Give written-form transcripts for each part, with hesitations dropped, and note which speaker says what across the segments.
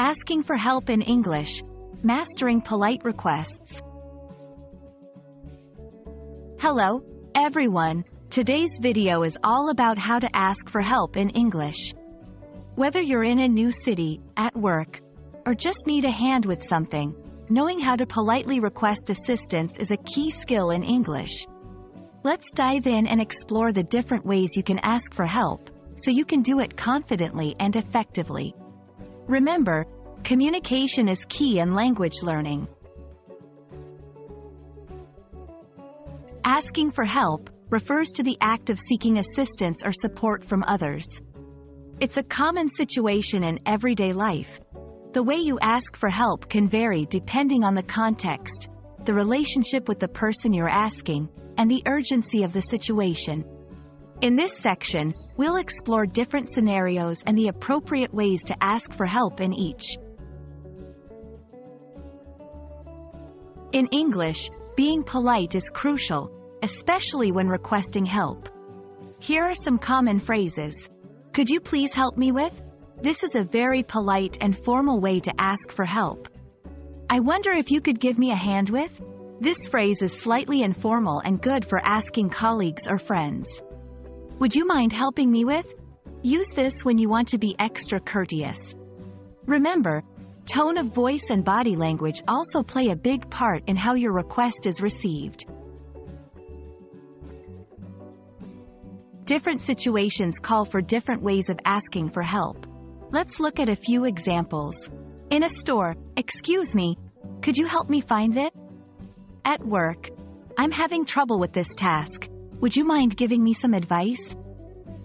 Speaker 1: Asking for help in English. Mastering polite requests. Hello, everyone. Today's video is all about how to ask for help in English. Whether you're in a new city, at work, or just need a hand with something, knowing how to politely request assistance is a key skill in English. Let's dive in and explore the different ways you can ask for help, so you can do it confidently and effectively. Remember, communication is key in language learning. Asking for help refers to the act of seeking assistance or support from others. It's a common situation in everyday life. The way you ask for help can vary depending on the context, the relationship with the person you're asking, and the urgency of the situation. In this section, we'll explore different scenarios and the appropriate ways to ask for help in each. In English, being polite is crucial, especially when requesting help. Here are some common phrases. Could you please help me with? This is a very polite and formal way to ask for help. I wonder if you could give me a hand with? This phrase is slightly informal and good for asking colleagues or friends. Would you mind helping me with? Use this when you want to be extra courteous. Remember, tone of voice and body language also play a big part in how your request is received. Different situations call for different ways of asking for help. Let's look at a few examples. In a store, excuse me, could you help me find it? At work, I'm having trouble with this task. Would you mind giving me some advice?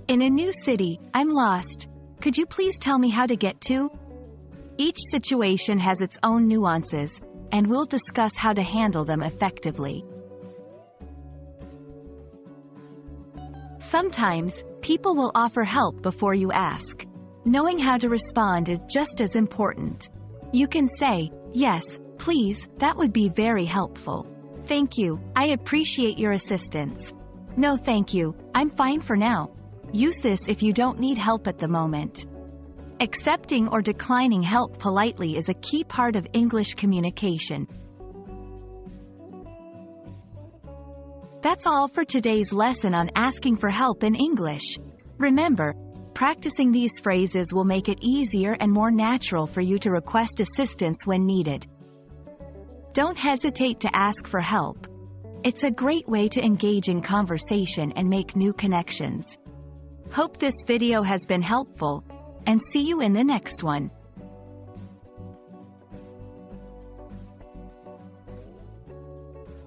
Speaker 1: In a new city, I'm lost. Could you please tell me how to get to? Each situation has its own nuances, and we'll discuss how to handle them effectively. Sometimes, people will offer help before you ask. Knowing how to respond is just as important. You can say, "Yes, please, that would be very helpful. Thank you, I appreciate your assistance." "No thank you, I'm fine for now." Use this if you don't need help at the moment. Accepting or declining help politely is a key part of English communication. That's all for today's lesson on asking for help in English. Remember, practicing these phrases will make it easier and more natural for you to request assistance when needed. Don't hesitate to ask for help. It's a great way to engage in conversation and make new connections. Hope this video has been helpful, and see you in the next one.